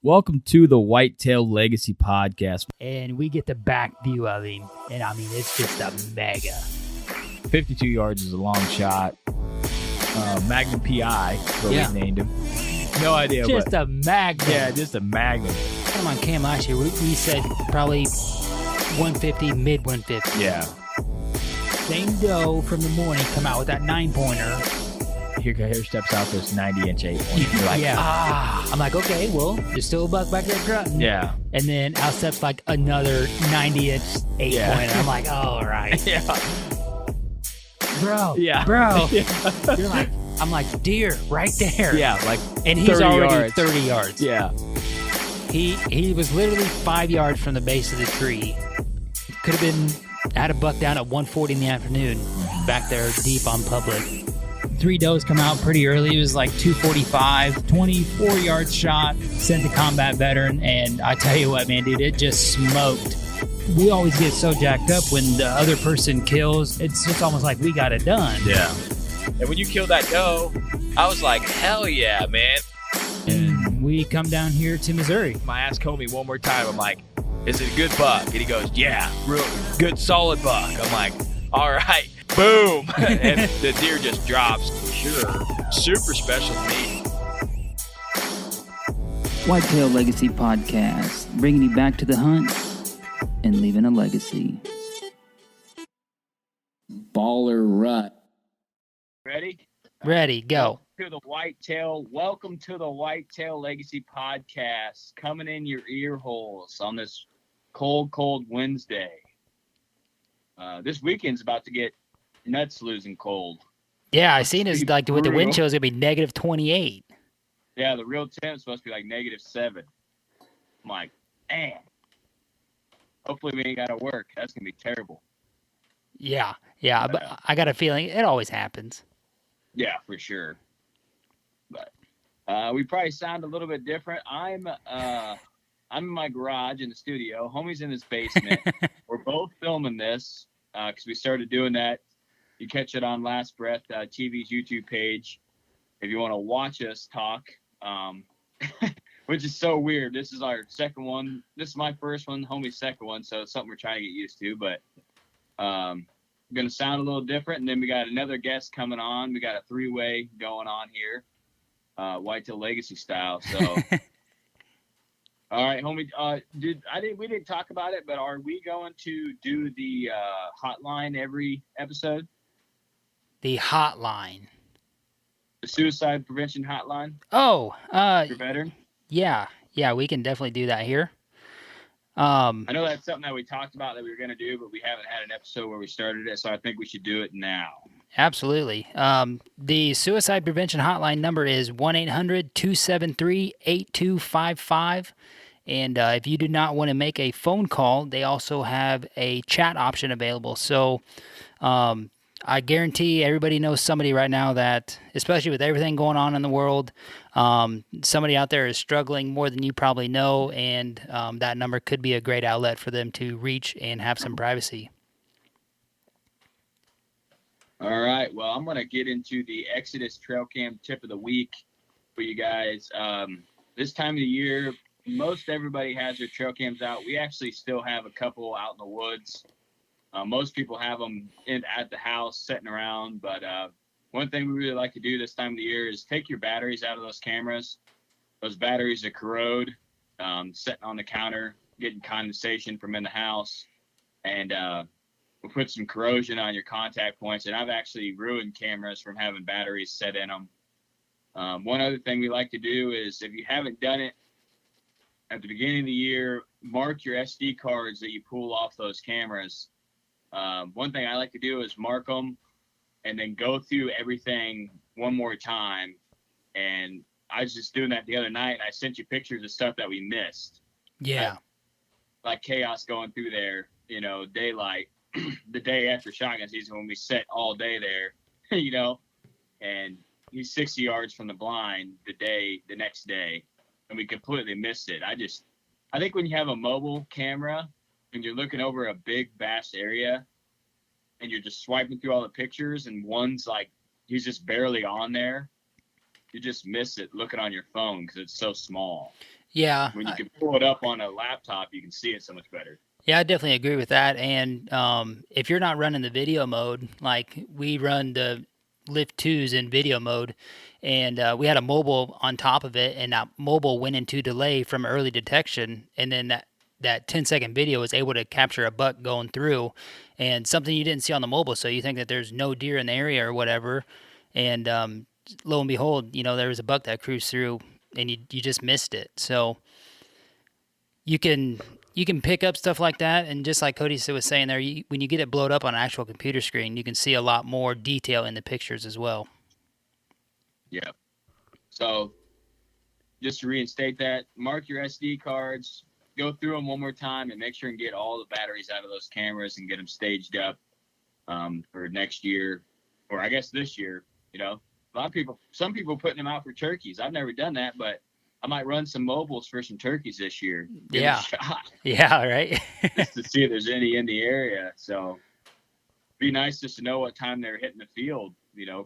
Welcome to the Whitetail Legacy Podcast. And we get the back view of him. And I mean, it's just a mega. 52 yards is a long shot. Magnum PI is what we named him. No idea. Just a magnum. Yeah, just a magnum. Come on, Cam, last year we said probably 150, mid 150. Yeah. Same doe from the morning come out with that 9-pointer. Here steps out this 90-inch 8-pointer. You're like, I'm like, okay, well, there's still a buck back there grunting. Yeah. And then out steps like another 90-inch 8-pointer. I'm like, all right. Yeah. Bro. Yeah. Bro. Yeah. You're like, I'm like, deer, right there. Yeah, like and he's 30 already yards. 30 yards. Yeah. He was literally 5 yards from the base of the tree. Could have been, had a buck down at 1:40 in the afternoon, back there deep on public. 3 does come out pretty early. It was like 245, 24 yard shot, sent the combat veteran, and I tell you what, man, dude, it just smoked. We always get so jacked up when the other person kills. It's just almost like we got it done. Yeah. And when you killed that doe, I was like, hell yeah, man. And we come down here to Missouri. I asked Comey one more time. I'm like, is it a good buck? And he goes, yeah, real good, solid buck. I'm like, all right, boom. And the deer just drops. Sure. Super special meat. Whitetail Legacy Podcast, bringing you back to the hunt and leaving a legacy. Baller rut. Ready? Ready, go. Welcome to the Whitetail Legacy Podcast, coming in your ear holes on this cold Wednesday. This weekend's about to get nuts losing cold. Yeah, I seen it's like with the wind chill, it's gonna be negative 28. Yeah, the real temp is supposed to be like -7. I'm like, man. Hopefully we ain't gotta work. That's gonna be terrible. Yeah, but I got a feeling it always happens. Yeah, for sure. But we probably sound a little bit different. I'm in my garage in the studio. Homie's in his basement. We're both filming this because we started doing that. You catch it on Last Breath TV's YouTube page if you want to watch us talk, which is so weird. This is our second one. This is my first one, homie's second one, so it's something we're trying to get used to. But going to sound a little different. And then we got another guest coming on. We got a 3-way going on here, Whitetail Legacy style. So. All right, homie. We didn't talk about it, but are we going to do the hotline every episode? The hotline. The suicide prevention hotline? Oh, for veteran? Yeah, we can definitely do that here. I know that's something that we talked about that we were going to do, but we haven't had an episode where we started it, so I think we should do it now. Absolutely. The suicide prevention hotline number is 1-800-273-8255. And if you do not want to make a phone call, they also have a chat option available. So I guarantee everybody knows somebody right now that, especially with everything going on in the world, somebody out there is struggling more than you probably know, and that number could be a great outlet for them to reach and have some privacy. All right. Well, I'm going to get into the Exodus Trail Cam tip of the week for you guys. This time of the year, most everybody has their trail cams out. We actually still have a couple out in the woods. Most people have them at the house sitting around. But one thing we really like to do this time of the year is take your batteries out of those cameras. Those batteries that corrode, sitting on the counter, getting condensation from in the house. And we'll put some corrosion on your contact points. And I've actually ruined cameras from having batteries set in them. One other thing we like to do is, if you haven't done it, at the beginning of the year, mark your SD cards that you pull off those cameras. One thing I like to do is mark them and then go through everything one more time. And I was just doing that the other night, and I sent you pictures of stuff that we missed. Yeah. Like chaos going through there, daylight, the day after shotgun season when we sat all day there, and he's 60 yards from the blind the next day. And we completely missed it. I think when you have a mobile camera and you're looking over a big, vast area and you're just swiping through all the pictures and one's like, he's just barely on there, you just miss it looking on your phone because it's so small. Yeah. When you can pull it up on a laptop, you can see it so much better. Yeah, I definitely agree with that. And if you're not running the video mode, like we run the Lift 2s in video mode, and we had a mobile on top of it, and that mobile went into delay from early detection, and then that 10-second video was able to capture a buck going through, and something you didn't see on the mobile. So you think that there's no deer in the area or whatever, and lo and behold, there was a buck that cruised through, and you just missed it. So you can pick up stuff like that, and just like Cody was saying there, when you get it blowed up on an actual computer screen, you can see a lot more detail in the pictures as well. Yeah. So just to reinstate that, mark your SD cards, go through them one more time, and make sure and get all the batteries out of those cameras and get them staged up for next year, or I guess this year. Some people putting them out for turkeys. I've never done that, but I might run some mobiles for some turkeys this year. Give it a shot. Yeah, right. Just to see if there's any in the area. So be nice just to know what time they're hitting the field,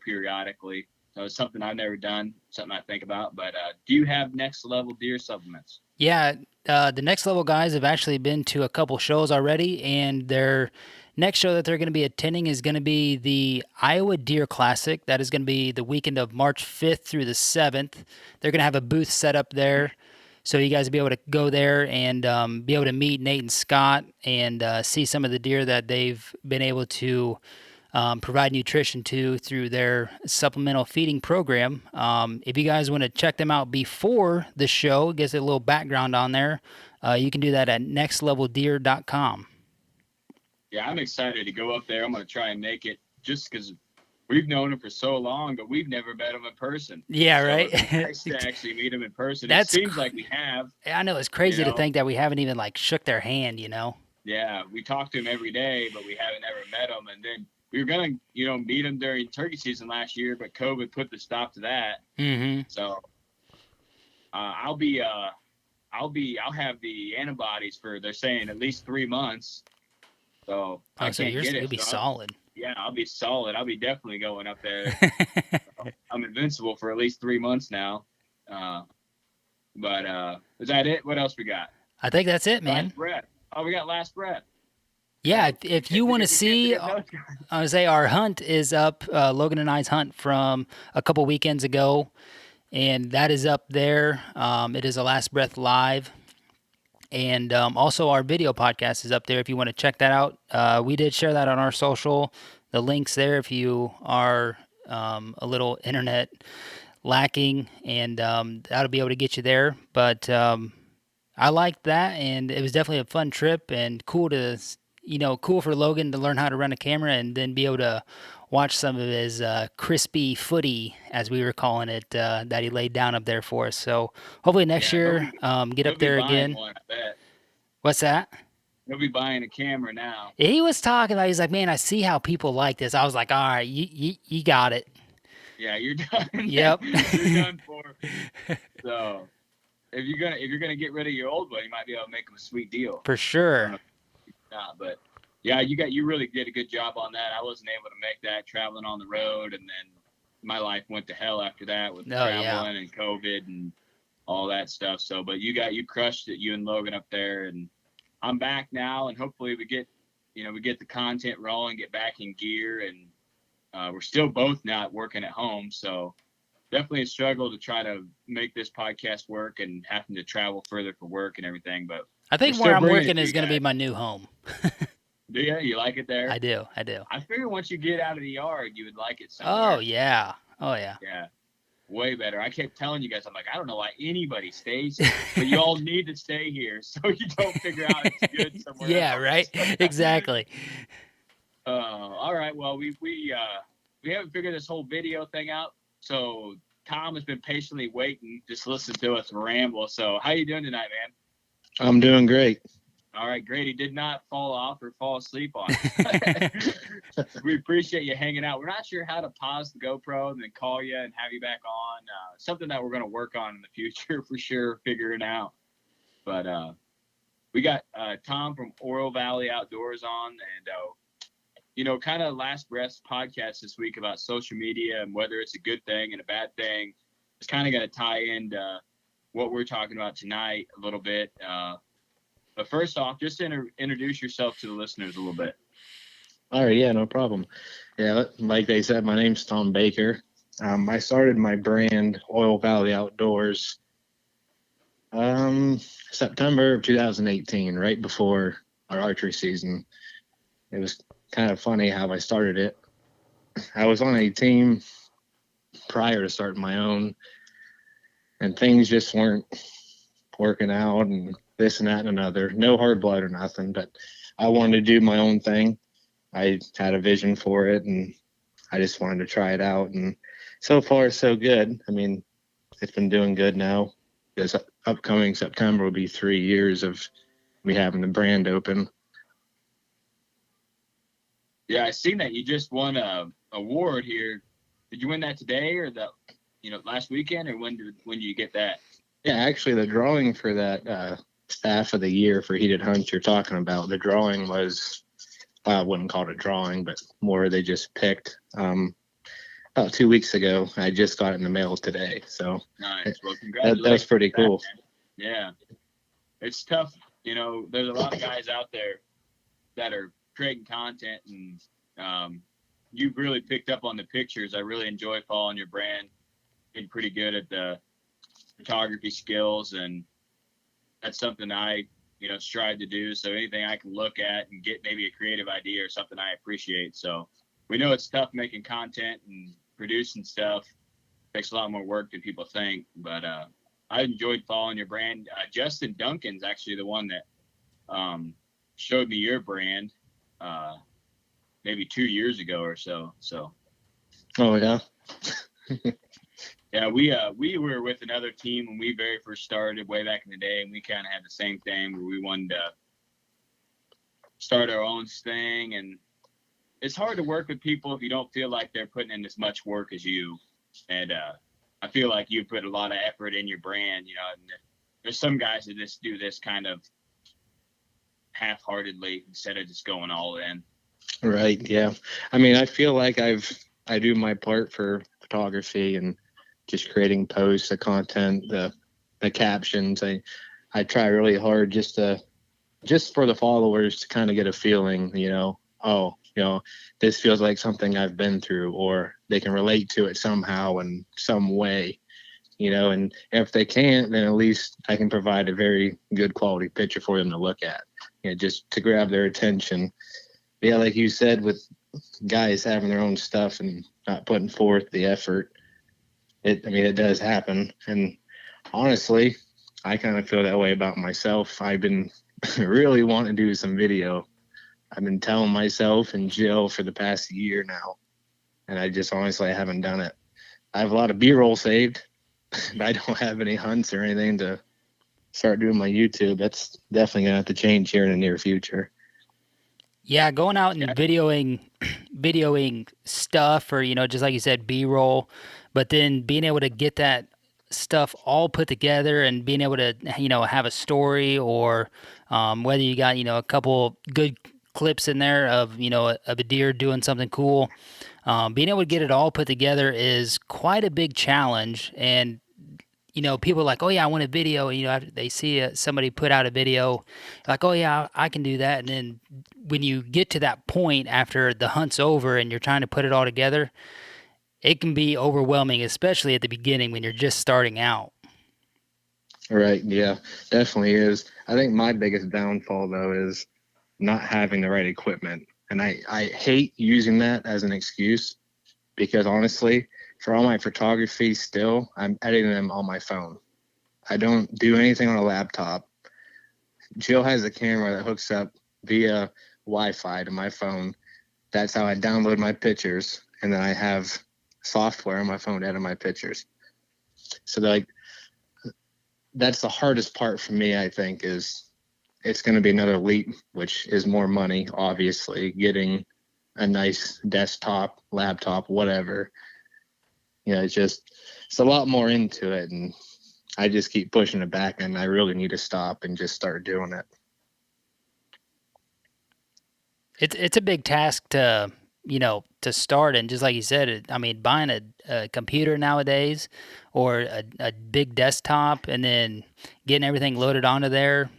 periodically. So it's something I've never done, something I think about. But do you have next level deer supplements? Yeah, the Next Level guys have actually been to a couple shows already, and their next show that they're going to be attending is going to be the Iowa Deer Classic. That is going to be the weekend of March 5th through the 7th. They're going to have a booth set up there, so you guys will be able to go there and be able to meet Nate and Scott and see some of the deer that they've been able to provide nutrition to through their supplemental feeding program. If you guys want to check them out before the show, get a little background on there, you can do that at nextleveldeer.com. Yeah, I'm excited to go up there. I'm going to try and make it, just because we've known him for so long, but we've never met him in person. Yeah, right. It's nice to actually meet him in person. It seems like we have. I know, it's crazy to think that we haven't even shook their hand. Yeah, we talk to him every day, but we haven't ever met him. And then we were gonna, meet him during turkey season last year, but COVID put the stop to that. Mm-hmm. So I'll have the antibodies for, they're saying, at least 3 months. So You'll be solid. Yeah, I'll be solid. I'll be definitely going up there. I'm invincible for at least 3 months now. But is that it? What else we got? I think that's it, man. Last breath. Oh, we got last breath. Yeah, if you want to see, I would say our hunt is up, Logan and I's hunt from a couple weekends ago, and that is up there. It is a Last Breath Live, and also our video podcast is up there if you want to check that out. We did share that on our social. The link's there if you are a little internet lacking, and that'll be able to get you there. But I liked that, and it was definitely a fun trip and cool for Logan to learn how to run a camera and then be able to watch some of his crispy footy, as we were calling it, that he laid down up there for us. So hopefully next year, get up there again. One, I bet. What's that? He'll be buying a camera now. He was talking about, he's like, man, I see how people like this. I was like, all right, you got it. Yeah, you're done. Yep. You're done for. So if you're gonna get rid of your old one, you might be able to make him a sweet deal. For sure. But yeah, you really did a good job on that. I wasn't able to make that, traveling on the road, and then my life went to hell after that with traveling and COVID and all that stuff. So, but you crushed it, you and Logan up there, and I'm back now, and hopefully we get the content rolling, get back in gear, and we're still both not working at home, so definitely a struggle to try to make this podcast work and having to travel further for work and everything. But I think where I'm working is going to be my new home. Do you? You like it there? I do. I figure once you get out of the yard, you would like it somewhere. Oh, yeah. Yeah. Way better. I kept telling you guys, I'm like, I don't know why anybody stays here, but you all need to stay here so you don't figure out it's good somewhere else. Yeah, right? Exactly. All right. Well, we haven't figured this whole video thing out, so Tom has been patiently waiting, just listen to us ramble. So how you doing tonight, man? I'm doing great. All right, great. He did not fall off or fall asleep on us. We appreciate you hanging out. We're not sure how to pause the GoPro and then call you and have you back on. Something that we're going to work on in the future for sure, figuring out. But we got Tom from Oro Valley Outdoors on, and kind of Last Breath podcast this week about social media and whether it's a good thing and a bad thing. It's kind of going to tie into what we're talking about tonight a little bit. But first off, just introduce yourself to the listeners a little bit. All right, yeah, no problem. Yeah, like they said, my name's Tom Baker. I started my brand, Oil Valley Outdoors, September of 2018, right before our archery season. It was kind of funny how I started it. I was on a team prior to starting my own, and things just weren't working out, and this and that and another. No hard blood or nothing, but I wanted to do my own thing. I had a vision for it, and I just wanted to try it out. And so far, so good. I mean, it's been doing good now. This upcoming September will be 3 years of me having the brand open. Yeah, I seen that you just won a award here. Did you win that today or last weekend, or when did you get that? Yeah, actually, the drawing for that staff of the year for heated hunts you're talking about, the drawing was, I wouldn't call it a drawing, but more they just picked about 2 weeks ago. I just got it in the mail today. So nice. Well, congratulations. That's pretty cool. Yeah. It's tough. There's a lot of guys out there that are creating content, and you've really picked up on the pictures. I really enjoy following your brand. Getting pretty good at the photography skills, and that's something I strive to do. So anything I can look at and get maybe a creative idea or something I appreciate. So we know it's tough making content and producing stuff. It takes a lot more work than people think, but I enjoyed following your brand. Justin Duncan's actually the one that showed me your brand maybe 2 years ago or so. Oh yeah. Yeah, we were with another team when we very first started way back in the day, and we kind of had the same thing where we wanted to start our own thing. And it's hard to work with people if you don't feel like they're putting in as much work as you. And I feel like you put a lot of effort in your brand. And there's some guys that just do this kind of half-heartedly instead of just going all in. Right. Yeah. I mean, I feel like I do my part for photography and just creating posts, the content, the captions. I try really hard just for the followers to kind of get a feeling, this feels like something I've been through, or they can relate to it somehow in some way, and if they can't, then at least I can provide a very good quality picture for them to look at, just to grab their attention. Yeah, like you said, with guys having their own stuff and not putting forth the effort, it does happen. And honestly, I kind of feel that way about myself. I've been really wanting to do some video. I've been telling myself and Jill for the past year now, and I just honestly haven't done it. I have a lot of B-roll saved, but I don't have any hunts or anything to start doing my YouTube. That's definitely gonna have to change here in the near future. Yeah, going out and videoing stuff, or just like you said, B-roll, but then being able to get that stuff all put together and being able to have a story, or whether you got a couple good clips in there of of a deer doing something cool, being able to get it all put together is quite a big challenge. And people are like, oh yeah, I want a video. After they see somebody put out a video, like, oh yeah, I can do that. And then when you get to that point after the hunt's over and you're trying to put it all together, it can be overwhelming, especially at the beginning when you're just starting out. Right. Yeah, definitely is. I think my biggest downfall though is not having the right equipment. And I hate using that as an excuse, because honestly, for all my photography still, I'm editing them on my phone. I don't do anything on a laptop. Jill has a camera that hooks up via Wi-Fi to my phone. That's how I download my pictures. And then I have software on my phone to edit my pictures. So that's the hardest part for me, I think, is it's going to be another leap, which is more money, obviously, getting a nice desktop, laptop, whatever. It's a lot more into it, and I just keep pushing it back, and I really need to stop and just start doing it. It's a big task to to start. And just like you said, I mean, buying a computer nowadays or a big desktop and then getting everything loaded onto there,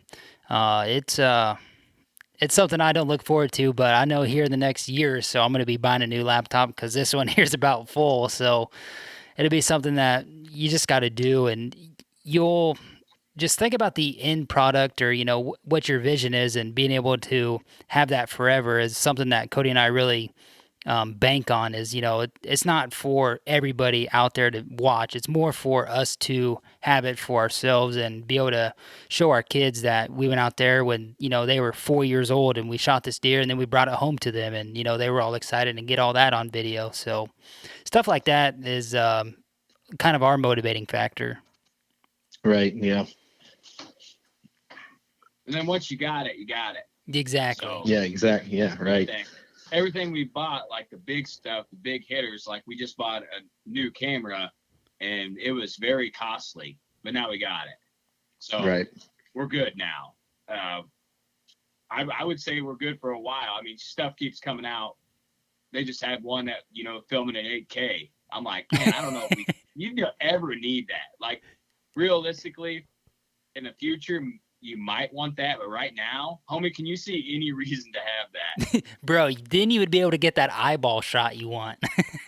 it's something I don't look forward to, but I know here in the next year or so I'm going to be buying a new laptop because this one here's about full. So it'll be something that you just got to do, and you'll just think about the end product or what your vision is, and being able to have that forever is something that Cody and I really bank on. Is it's not for everybody out there to watch. It's more for us to have it for ourselves and be able to show our kids that we went out there when they were 4 years old and we shot this deer, and then we brought it home to them, and they were all excited and get all that on video. So stuff like that is kind of our motivating factor. Right. Yeah. And then once you got it, you got it. Exactly. So, Yeah. Exactly. Yeah. Right. Everything we bought, like the big stuff, the big hitters, like we just bought a new camera, and it was very costly, but now we got it. So right. We're good now. I would say we're good for a while. I mean, stuff keeps coming out. They just had one that, filming at 8K. I'm like, man, I don't know if you ever need that. Like, realistically, in the future, you might want that, but right now, homie, can you see any reason to have that? Bro, then you would be able to get that eyeball shot you want.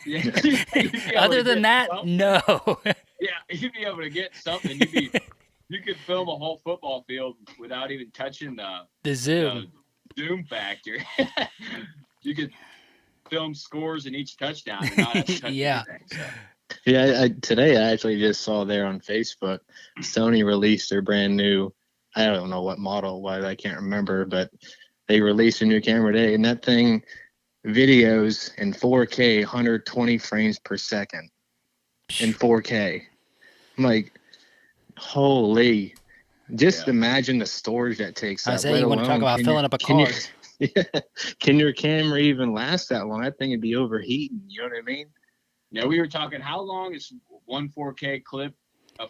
Yeah. Other than that, something. no. Yeah, you'd be able to get something. You could film a whole football field without even touching the zoom. Zoom factor. You could film scores in each touchdown and not have to touch anything. So. Yeah, today I actually just saw there on Facebook, Sony released their brand new, I don't know what model was, I can't remember, but they released a new camera today, and that thing videos in 4K, 120 frames per second in 4K. I'm like, holy, just imagine the storage that takes up. I say you want to talk about filling up a car. Can your camera even last that long? That thing would be overheating, you know what I mean? Yeah, we were talking, how long is one 4K clip?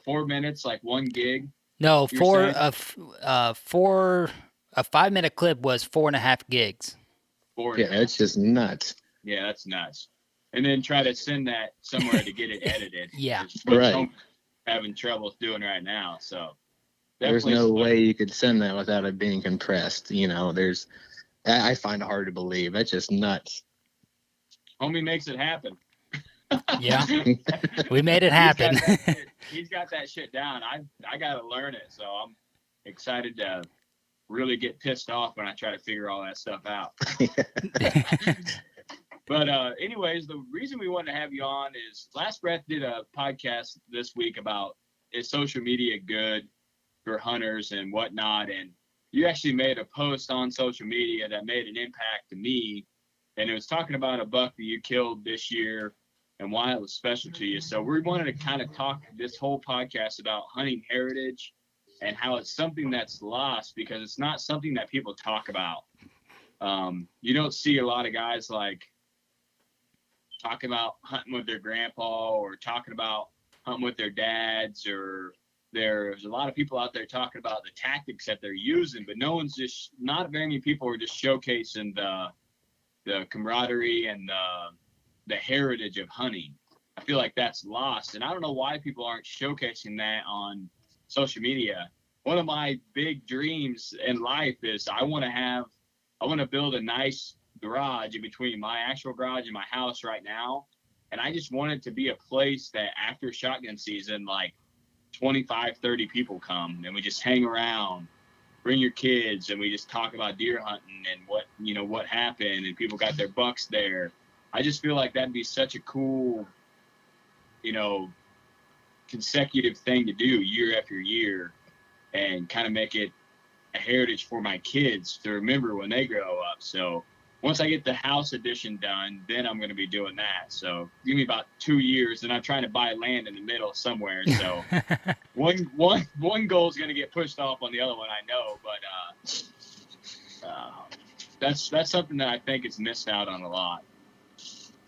4 minutes, like 1 gig? No, a 5-minute clip was 4.5 gigs. Yeah, it's just nuts. Yeah, that's nuts. And then try to send that somewhere to get it edited. Yeah, right. I'm having trouble doing right now. So there's no way you could send that without it being compressed. I find it hard to believe. That's just nuts. Homie makes it happen. Yeah, we made it happen. He's got that shit down. I got to learn it. So I'm excited to really get pissed off when I try to figure all that stuff out. But anyways, the reason we wanted to have you on is Last Breath did a podcast this week about, is social media good for hunters and whatnot? And you actually made a post on social media that made an impact to me. And it was talking about a buck that you killed this year and why it was special to you. So we wanted to kind of talk this whole podcast about hunting heritage and how it's something that's lost because it's not something that people talk about. You don't see a lot of guys like talking about hunting with their grandpa or talking about hunting with their dads, or there's a lot of people out there talking about the tactics that they're using, but not very many people are just showcasing the camaraderie and the heritage of hunting. I feel like that's lost, and I don't know why people aren't showcasing that on social media. One of my big dreams in life is I want to build a nice garage in between my actual garage and my house right now, and I just want it to be a place that after shotgun season, like 25-30 people come and we just hang around, bring your kids, and we just talk about deer hunting and what happened, and people got their bucks there. I just feel like that'd be such a cool consecutive thing to do year after year and kind of make it a heritage for my kids to remember when they grow up. So once I get the house edition done, then I'm going to be doing that. So give me about 2 years, and I'm trying to buy land in the middle somewhere. So one goal is going to get pushed off on the other one, I know, but that's something that I think is missed out on a lot.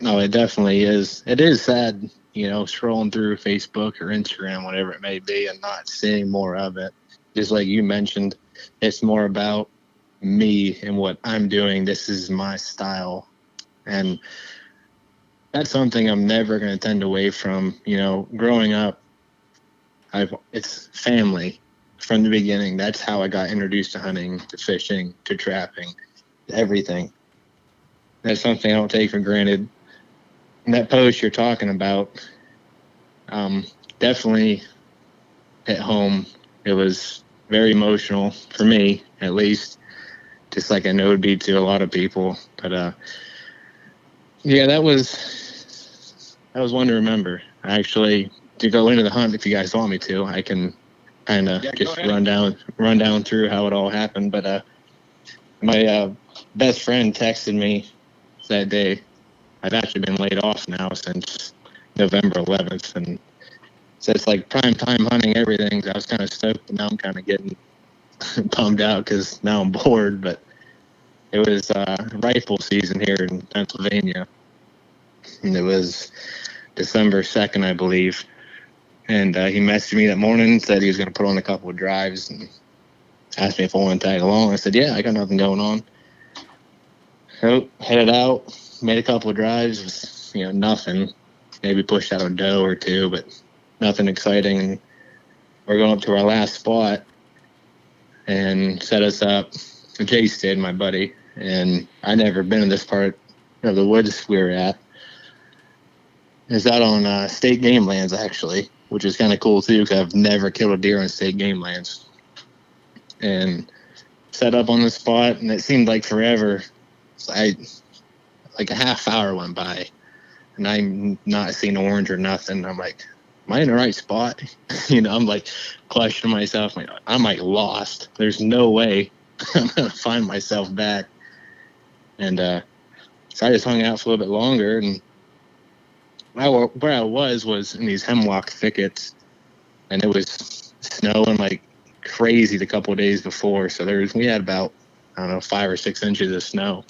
No, it definitely is. It is sad, scrolling through Facebook or Instagram, whatever it may be, and not seeing more of it. Just like you mentioned, it's more about me and what I'm doing. This is my style. And that's something I'm never going to tend away from. Growing up, it's family from the beginning. That's how I got introduced to hunting, to fishing, to trapping, to everything. That's something I don't take for granted. And that post you're talking about, definitely hit home. It was very emotional for me, at least, just like I know it would be to a lot of people. But yeah, that was one to remember. Actually, to go into the hunt, if you guys want me to, I can kind of just run down through how it all happened. But my best friend texted me that day. I've actually been laid off now since November 11th, and so it's like prime time hunting everything. I was kind of stoked, but now I'm kind of getting bummed out because now I'm bored. But it was rifle season here in Pennsylvania, and it was December 2nd, I believe. And he messaged me that morning, said he was going to put on a couple of drives, and asked me if I wanted to tag along. I said, yeah, I got nothing going on. So headed out, made a couple of drives, was, nothing. Maybe pushed out a doe or two, but nothing exciting. And we're going up to our last spot and set us up. Jace did, my buddy. And I never been in this part of the woods we were at. It's out on state game lands, actually, which is kind of cool, too, because I've never killed a deer on state game lands. And set up on the spot, and it seemed like forever. Like a half hour went by, and I'm not seeing orange or nothing. I'm like, am I in the right spot? I'm like questioning myself. I'm like lost. There's no way I'm going to find myself back. And so I just hung out for a little bit longer, and where I was in these hemlock thickets, and it was snowing like crazy the couple of days before. So we had about, I don't know, 5 or 6 inches of snow.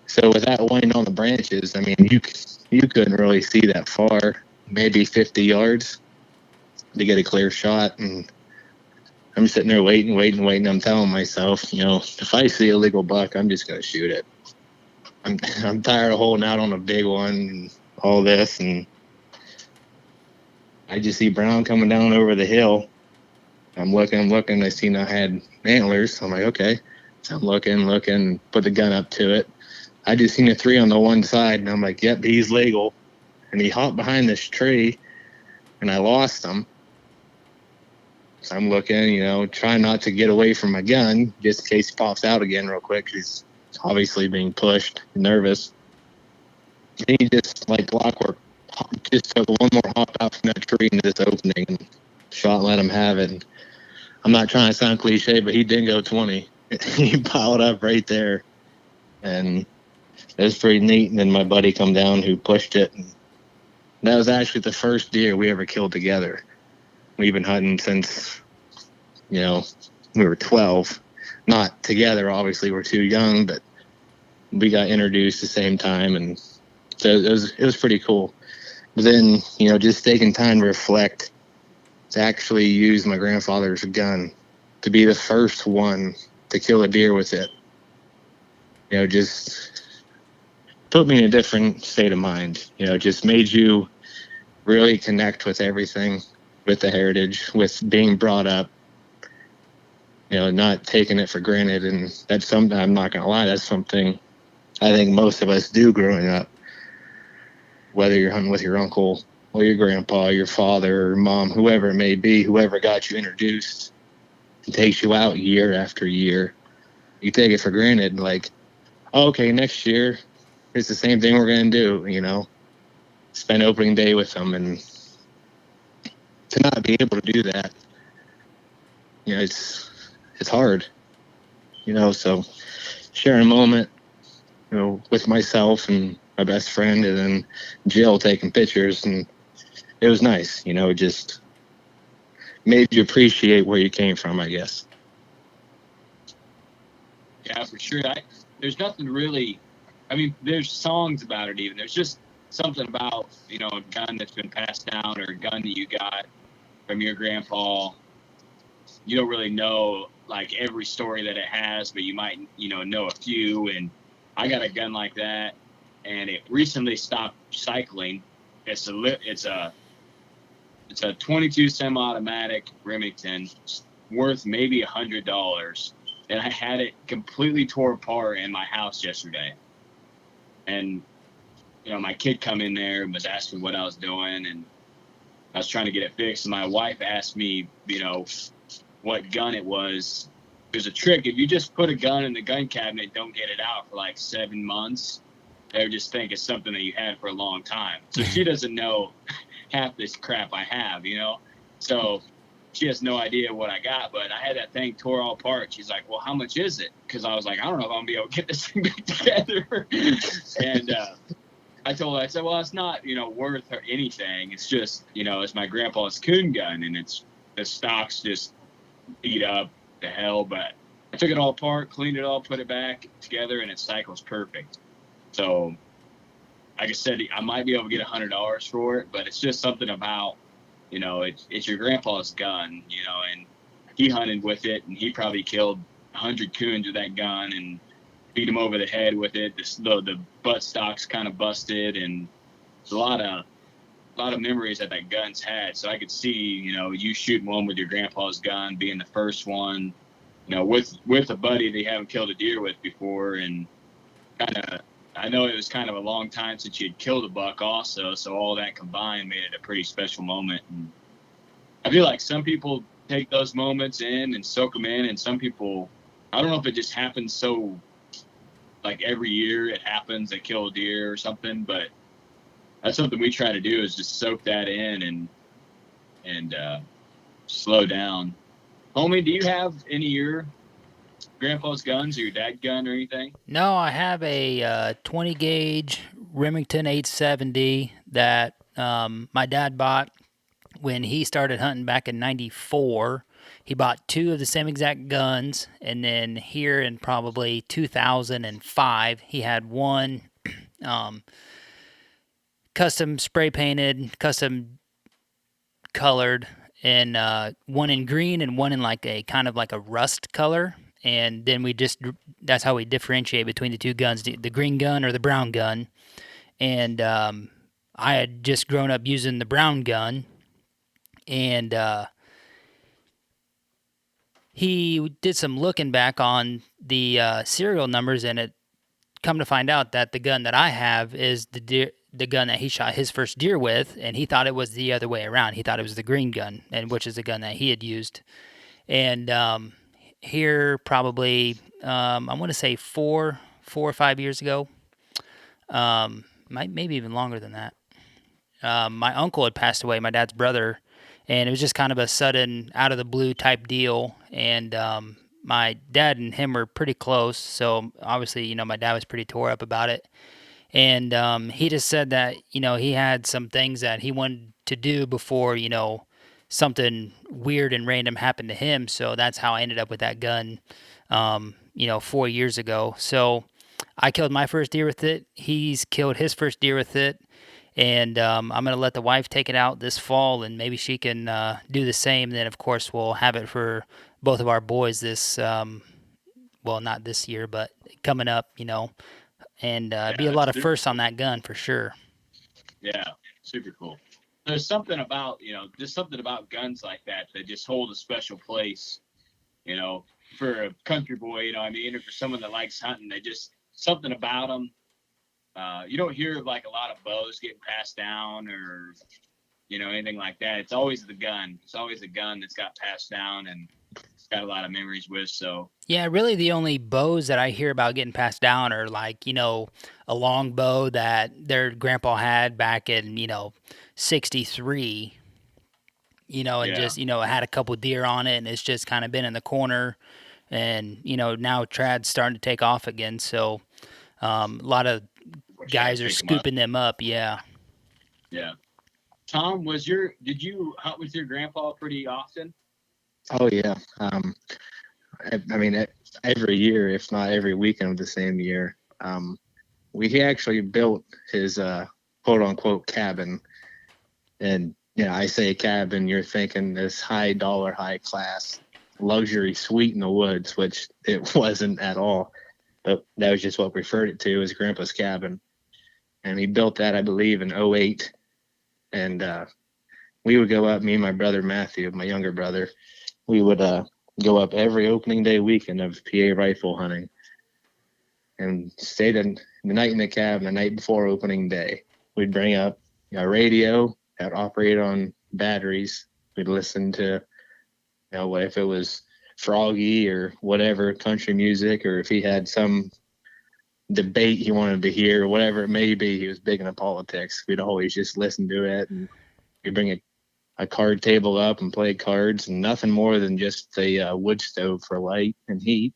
So with that wind on the branches, I mean, you couldn't really see that far, maybe 50 yards to get a clear shot. And I'm sitting there waiting. I'm telling myself, if I see a legal buck, I'm just going to shoot it. I'm tired of holding out on a big one and all this. And I just see Brown coming down over the hill. I'm looking. I seen I had antlers. I'm like, okay. So I'm looking, put the gun up to it. I just seen a 3 on the one side, and I'm like, yep, he's legal. And he hopped behind this tree, and I lost him. So I'm looking, trying not to get away from my gun, just in case he pops out again real quick. He's obviously being pushed, nervous. And he just, like clockwork, just took one more hop out from that tree into this opening and shot and let him have it. And I'm not trying to sound cliche, but he did go 20. He piled up right there. And it was pretty neat. And then my buddy come down who pushed it. And that was actually the first deer we ever killed together. We've been hunting since, we were 12. Not together, obviously, we're too young, but we got introduced the same time. And so it was pretty cool. But then, just taking time to reflect, to actually use my grandfather's gun, to be the first one to kill a deer with it. Just put me in a different state of mind. Just made you really connect with everything, with the heritage, with being brought up, not taking it for granted. And that's something, I'm not going to lie, that's something I think most of us do growing up, whether you're hunting with your uncle or your grandpa, your father or mom, whoever it may be, whoever got you introduced, and takes you out year after year. You take it for granted, like, okay, next year it's the same thing we're going to do, spend opening day with them. And to not be able to do that, it's hard, so sharing a moment, with myself and my best friend, and then Jill taking pictures, and it was nice, it just made you appreciate where you came from, I guess. Yeah, for sure. There's nothing really, there's songs about it even. There's just something about, a gun that's been passed down or a gun that you got from your grandpa. You don't really know, like, every story that it has, but you might, know a few. And I got a gun like that, and it recently stopped cycling. It's a 22 semi-automatic Remington, worth maybe $100, and I had it completely tore apart in my house yesterday. And my kid come in there and was asking what I was doing, and I was trying to get it fixed. And my wife asked me, what gun it was. There's a trick. If you just put a gun in the gun cabinet, don't get it out for like 7 months, they just think it's something that you had for a long time. So she doesn't know half this crap I have, So she has no idea what I got, but I had that thing tore all apart. She's like, well, how much is it? Because I was like, I don't know if I'm going to be able to get this thing back together. And I told her, I said, well, it's not, worth anything. It's just, it's my grandpa's coon gun, and the stock's just beat up to hell. But I took it all apart, cleaned it all, put it back together, and it cycles perfect. So, like I said, I might be able to get $100 for it, but it's just something about, it's your grandpa's gun, and he hunted with it, and he probably killed 100 coons with that gun and beat him over the head with it. The butt stock's kind of busted, and there's a lot of memories that gun's had. So I could see, you shooting one with your grandpa's gun, being the first one, with a buddy that you haven't killed a deer with before, and I know it was kind of a long time since you had killed a buck also, so all that combined made it a pretty special moment. And I feel like some people take those moments in and soak them in, and some people, I don't know if it just happens so, like every year it happens, they kill a deer or something, but that's something we try to do, is just soak that in and slow down. Homie, do you have any of your grandpa's guns or your dad's gun or anything? No, I have a 20 gauge Remington 870 that my dad bought when he started hunting back in '94. He bought two of the same exact guns, and then here in probably 2005, he had one custom spray painted, custom colored, and one in green and one in like a kind of like a rust color. And then that's how we differentiate between the two guns, the green gun or the brown gun. And I had just grown up using the brown gun, and he did some looking back on the serial numbers, and it come to find out that the gun that I have is the gun that he shot his first deer with, and he thought it was the other way around. He thought it was the green gun, and which is the gun that he had used. And here probably I want to say 4 or 5 years ago, maybe even longer than that. My uncle had passed away, my dad's brother, and it was just kind of a sudden, out of the blue type deal. And my dad and him were pretty close, so obviously, my dad was pretty tore up about it. And he just said that, he had some things that he wanted to do before, something weird and random happened to him. So that's how I ended up with that gun, 4 years ago. So I killed my first deer with it. He's killed his first deer with it. And I'm going to let the wife take it out this fall, and maybe she can do the same. Then, of course, we'll have it for both of our boys this, well, not this year, but coming up, and be a lot of firsts on that gun for sure. Yeah, super cool. There's something about, just something about guns like that just hold a special place, for a country boy, or for someone that likes hunting. They just, something about them. You don't hear of like a lot of bows getting passed down or, anything like that. It's always the gun. It's always the gun that's got passed down and it's got a lot of memories with. So yeah, really the only bows that I hear about getting passed down are like, a long bow that their grandpa had back in, 63, and just, it had a couple deer on it, and it's just kind of been in the corner. And, now trad's starting to take off again. So a lot of guys are scooping them up. Yeah. Yeah. Tom, did you hunt with your grandpa pretty often? Oh yeah. I mean, every year, if not every weekend of the same year. He actually built his quote unquote cabin, and I say cabin, you're thinking this high dollar, high class luxury suite in the woods, which it wasn't at all. but that was just what we referred it to as Grandpa's cabin. And he built that, I believe, in '08. And we would go up, me and my brother Matthew, my younger brother, we would go up every opening day weekend of PA rifle hunting and stayed the night in the cabin the night before opening day. We'd bring up a radio that would operate on batteries. We'd listen to, if it was Froggy or whatever, country music, or if he had some debate he wanted to hear, or whatever it may be. He was big into politics. We'd always just listen to it, and we'd bring a card table up and play cards, and nothing more than just the wood stove for light and heat.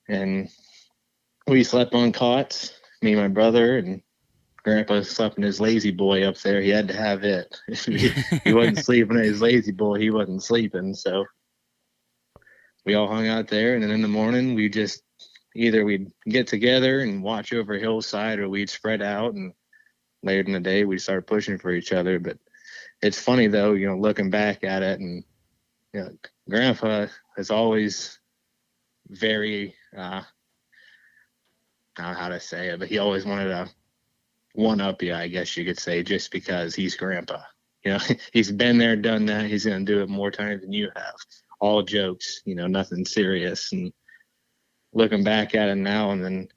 And we slept on cots, me and my brother, and Grandpa slept in his lazy boy up there. He had to have it. If he wasn't sleeping in his lazy boy, he wasn't sleeping. So we all hung out there, and then in the morning we just either we'd get together and watch over a hillside, or we'd spread out, and later in the day we'd start pushing for each other. But it's funny though, looking back at it, and Grandpa is always very I don't know how to say it, but he always wanted to one up you, I guess you could say, just because he's Grandpa. He's been there, done that. He's going to do it more times than you have. All jokes, nothing serious. And looking back at it now, and then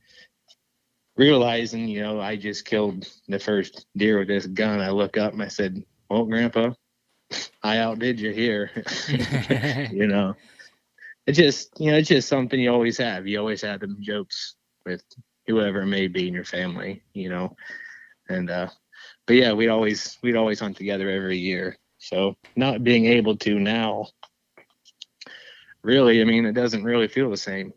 realizing, I just killed the first deer with this gun, I look up and I said, well, Grandpa, I outdid you here. It's just something you always have. You always have them jokes with whoever it may be in your family, and but yeah, we'd always hunt together every year. So not being able to now, really, it doesn't really feel the same.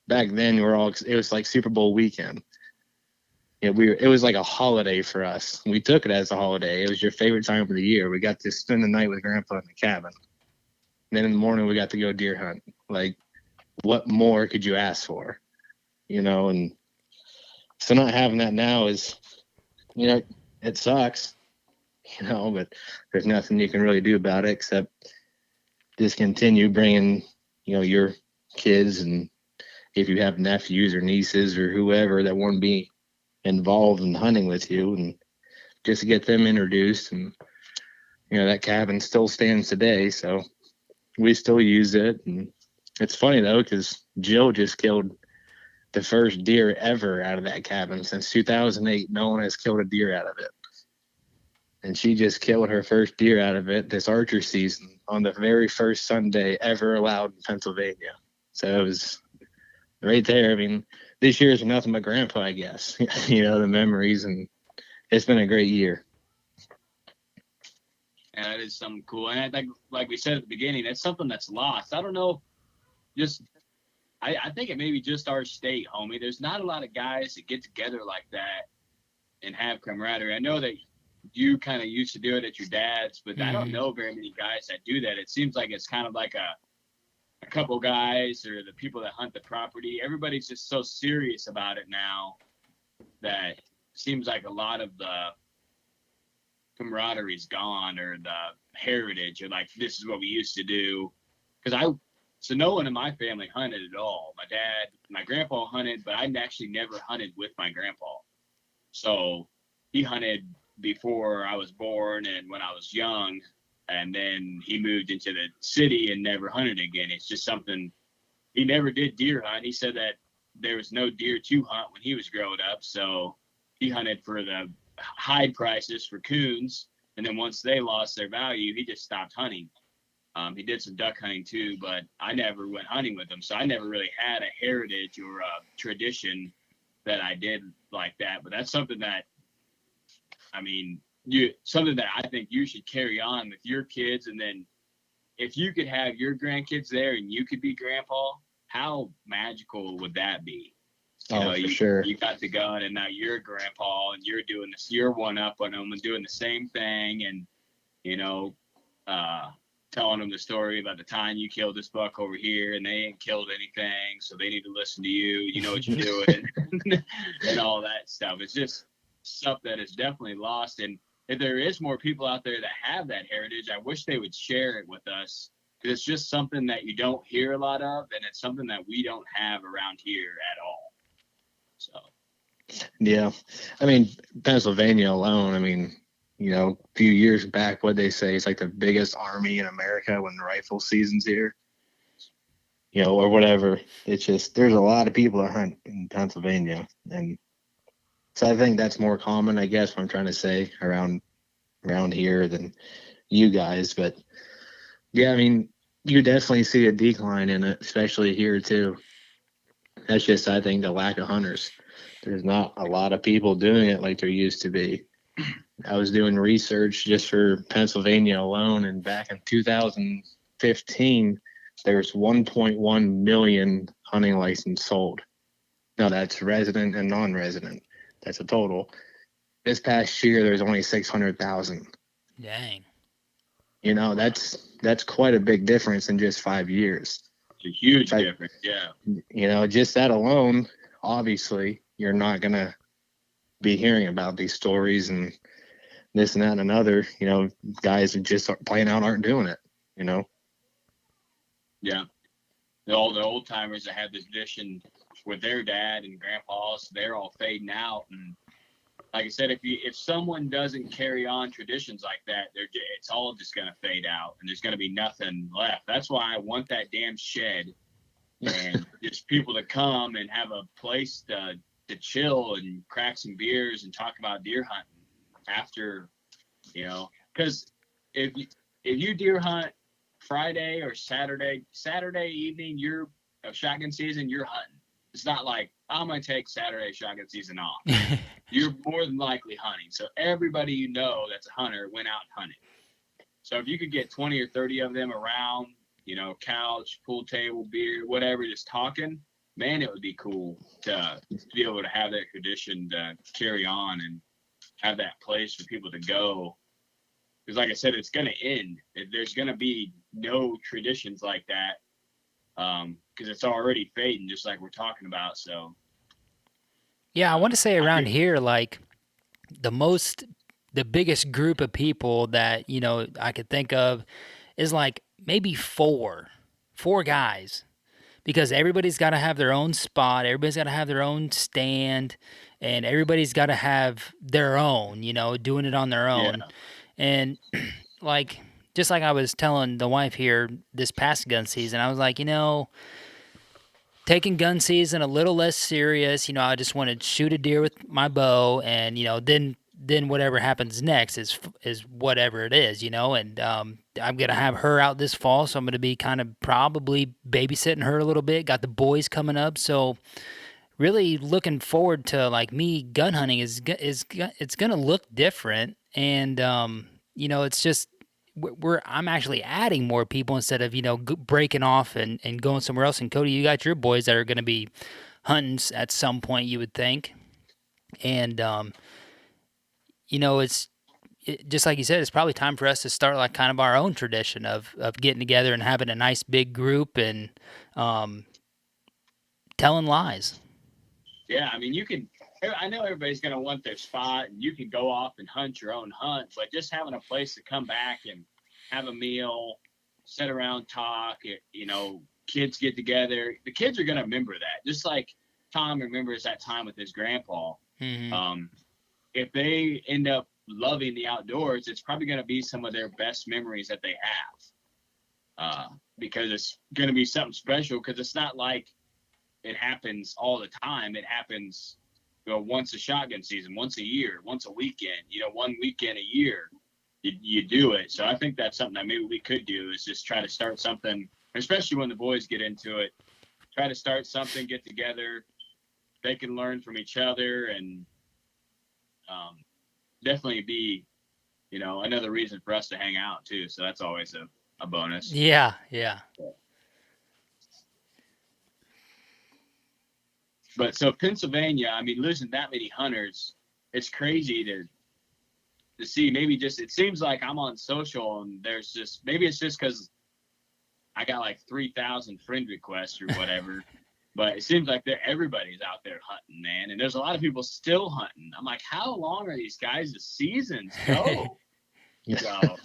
Back then it was like Super Bowl weekend. It was like a holiday for us. We took it as a holiday. It was your favorite time of the year. We got to spend the night with Grandpa in the cabin. And then in the morning we got to go deer hunt. Like, what more could you ask for? And so not having that now is, it sucks, but there's nothing you can really do about it except just continue bringing, your kids, and if you have nephews or nieces or whoever that want to be involved in hunting with you, and just to get them introduced. And, that cabin still stands today, so we still use it. And it's funny though, because Jill just killed the first deer ever out of that cabin. Since 2008, no one has killed a deer out of it. And she just killed her first deer out of it this archer season on the very first Sunday ever allowed in Pennsylvania. So it was right there. This year is nothing but Grandpa, I guess. The memories, and it's been a great year. And that is something cool. And I think, like we said at the beginning, that's something that's lost. I don't know, I think it may be just our state, homie. There's not a lot of guys that get together like that and have camaraderie. I know that you kind of used to do it at your dad's, but I don't know very many guys that do that. It seems like it's kind of like a couple guys or the people that hunt the property. Everybody's just so serious about it now that it seems like a lot of the camaraderie's gone, or the heritage, or like, this is what we used to do. So no one in my family hunted at all. My grandpa hunted, but I actually never hunted with my grandpa. So he hunted before I was born and when I was young, and then he moved into the city and never hunted again. It's just something, he never did deer hunt. He said that there was no deer to hunt when he was growing up, so he hunted for the high prices for coons, and then once they lost their value, he just stopped hunting. He did some duck hunting too, but I never went hunting with him, so I never really had a heritage or a tradition that I did like that. But that's something that, something that I think you should carry on with your kids. And then if you could have your grandkids there and you could be Grandpa, how magical would that be? For sure. You got the gun, and now you're Grandpa, and you're doing this. You're one up on them and doing the same thing, and telling them the story about the time you killed this buck over here, and they ain't killed anything, so they need to listen to you. You know what you're doing, and all that stuff. It's just stuff that is definitely lost. And if there is more people out there that have that heritage, I wish they would share it with us. It's just something that you don't hear a lot of, and it's something that we don't have around here at all. So. Yeah. I mean, Pennsylvania alone, I mean, a few years back, what they say, it's like the biggest army in America when the rifle season's here, or whatever. It's just, there's a lot of people that hunt in Pennsylvania. And so I think that's more common, I guess, what I'm trying to say around here than you guys. But yeah, I mean, you definitely see a decline in it, especially here too. That's just, I think, the lack of hunters. There's not a lot of people doing it like there used to be. I was doing research just for Pennsylvania alone, and back in 2015, there's 1.1 million hunting licenses sold. Now that's resident and non-resident. That's a total. This past year, there's only 600,000. Dang. That's quite a big difference in just 5 years. It's a huge difference, yeah. Just that alone, obviously, you're not going to be hearing about these stories and this and that and another. Guys that just plain out aren't doing it, Yeah. All the old timers that had this tradition with their dad and grandpas, they're all fading out. And like I said, if someone doesn't carry on traditions like that, it's all just going to fade out, and there's going to be nothing left. That's why I want that damn shed and just people to come and have a place to chill and crack some beers and talk about deer hunting after, because if you deer hunt Friday or Saturday evening, you're of shotgun season, you're hunting. It's not like I'm going to take Saturday shotgun season off. You're more than likely hunting. So everybody that's a hunter went out hunting. So if you could get 20 or 30 of them around, couch, pool table, beer, whatever, just talking, man, it would be cool to be able to have that tradition to carry on and have that place for people to go. Because like I said, it's going to end. There's going to be no traditions like that because it's already fading, just like we're talking about. So, yeah, I want to say around here, like the biggest group of people that I could think of is like maybe four guys, because everybody's got to have their own spot, everybody's got to have their own stand, and everybody's got to have their own, doing it on their own. Yeah. And like, just like I was telling the wife here this past gun season, I was like, taking gun season a little less serious. I just want to shoot a deer with my bow, and then whatever happens next is whatever it is, And I'm gonna have her out this fall, so I'm gonna be kind of probably babysitting her a little bit. Got the boys coming up, so really looking forward to like me gun hunting is it's gonna look different, and it's just I'm actually adding more people instead of breaking off and going somewhere else. And Cody, you got your boys that are going to be hunting at some point, you would think, and it's just like you said, it's probably time for us to start like kind of our own tradition of getting together and having a nice big group and telling lies. Yeah, I mean, I know everybody's going to want their spot, and you can go off and hunt your own hunt, but just having a place to come back and have a meal, sit around, talk, kids get together. The kids are going to remember that, just like Tom remembers that time with his grandpa. Mm-hmm. If they end up loving the outdoors, it's probably going to be some of their best memories that they have, because it's going to be something special, because it's not like it happens all the time. It happens once a shotgun season, once a year, once a weekend, 1 weekend a year, you do it. So I think that's something that maybe we could do, is just try to start something, especially when the boys get into it, try to start something, get together. They can learn from each other, and definitely be, another reason for us to hang out too. So that's always a bonus. Yeah. But so Pennsylvania, I mean, losing that many hunters, it's crazy to see. Maybe just, it seems like I'm on social and there's just, maybe it's just because I got like 3,000 friend requests or whatever, but it seems like everybody's out there hunting, man. And there's a lot of people still hunting. I'm like, how long are these guys' seasons go? So,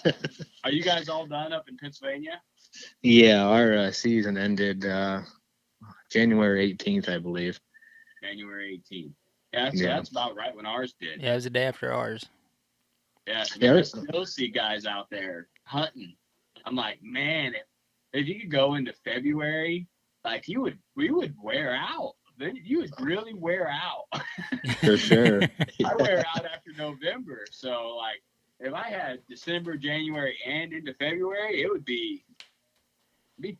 are you guys all done up in Pennsylvania? Yeah, our season ended January 18th, I believe. January 18th. Yeah, so Yeah. that's about right when ours did. Yeah, it was the day after ours. Yeah, Yeah, I still see guys out there hunting. I'm like, man, if you could go into February, like we would wear out. Then you would really wear out. for sure. I wear out after November. So like if I had December, January, and into February, it would be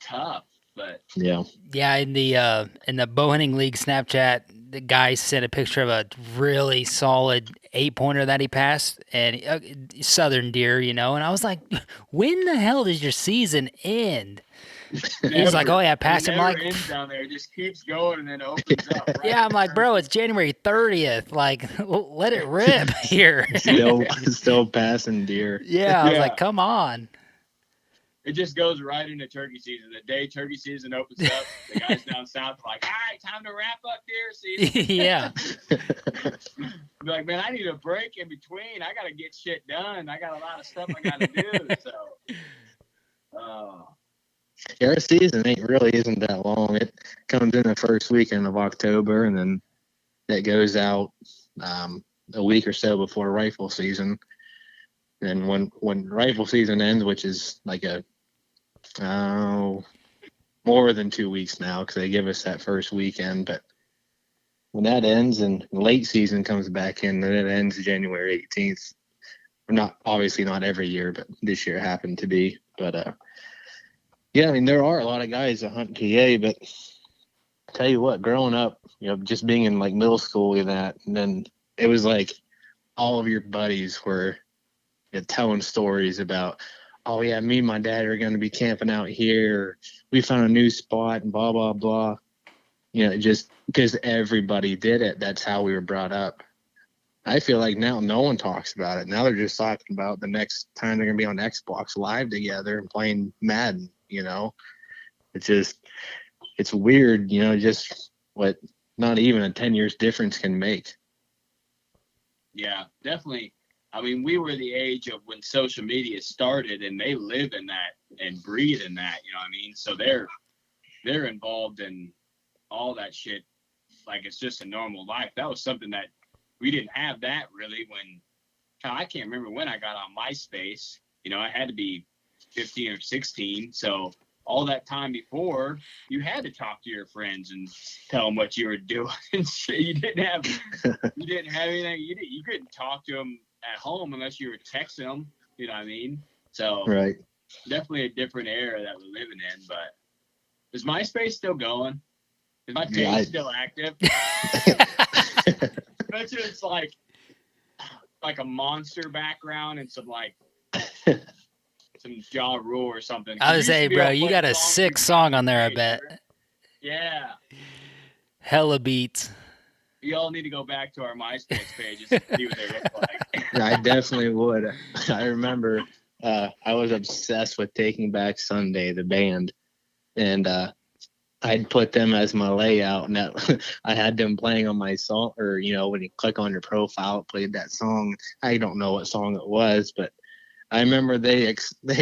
tough. But Yeah. Yeah, in the bow hunting league Snapchat, the guy sent a picture of a really solid 8-pointer that he passed, and southern deer, and I was like, when the hell does your season end? He's like, oh yeah, I passed it him never like. ends down there. It just keeps going and then opens up. Right Yeah, I'm like, bro, it's January 30th. Like, let it rip here. Still passing deer. Yeah, I was Yeah. like, come on. It just goes right into turkey season. The day turkey season opens up, the guys down south are like, all right, time to wrap up deer season. Yeah. Be like, man, I need a break in between. I got to get shit done. I got a lot of stuff I got to do. So, Yeah, our season isn't that long. It comes in the first weekend of October, and then it goes out a week or so before rifle season. And when rifle season ends, which is like more than 2 weeks now, because they give us that first weekend. But when that ends and late season comes back in, then it ends January 18th. Obviously not every year, but this year happened to be. But yeah, I mean, there are a lot of guys that hunt PA, but tell you what, growing up, just being in like middle school and then it was like all of your buddies were telling stories about, oh yeah, me and my dad are going to be camping out here. We found a new spot and blah, blah, blah. Just because everybody did it. That's how we were brought up. I feel like now no one talks about it. Now they're just talking about the next time they're going to be on Xbox Live together and playing Madden, It's weird, just what not even a 10 years difference can make. yeah, definitely. I mean, we were the age of when social media started, and they live in that and breathe in that. You know what I mean? So they're involved in all that shit like it's just a normal life. That was something that we didn't have that really when I can't remember when I got on MySpace. I had to be 15 or 16. So all that time before, you had to talk to your friends and tell them what you were doing and shit. You didn't have anything. You couldn't talk to them at home unless you were texting them. You know what I mean? So right. Definitely a different era that we're living in. But is MySpace still going? Is my page still active? Bet you it's like a monster background and some Ja Rule or something. I was saying, bro, you got a sick song on there, I bet. Yeah. Hella beats. You all need to go back to our MySpace pages and see what they look like. I definitely would. I remember I was obsessed with Taking Back Sunday, the band, and I'd put them as my layout, and I had them playing on my song, or when you click on your profile, it played that song. I don't know what song it was, but I remember they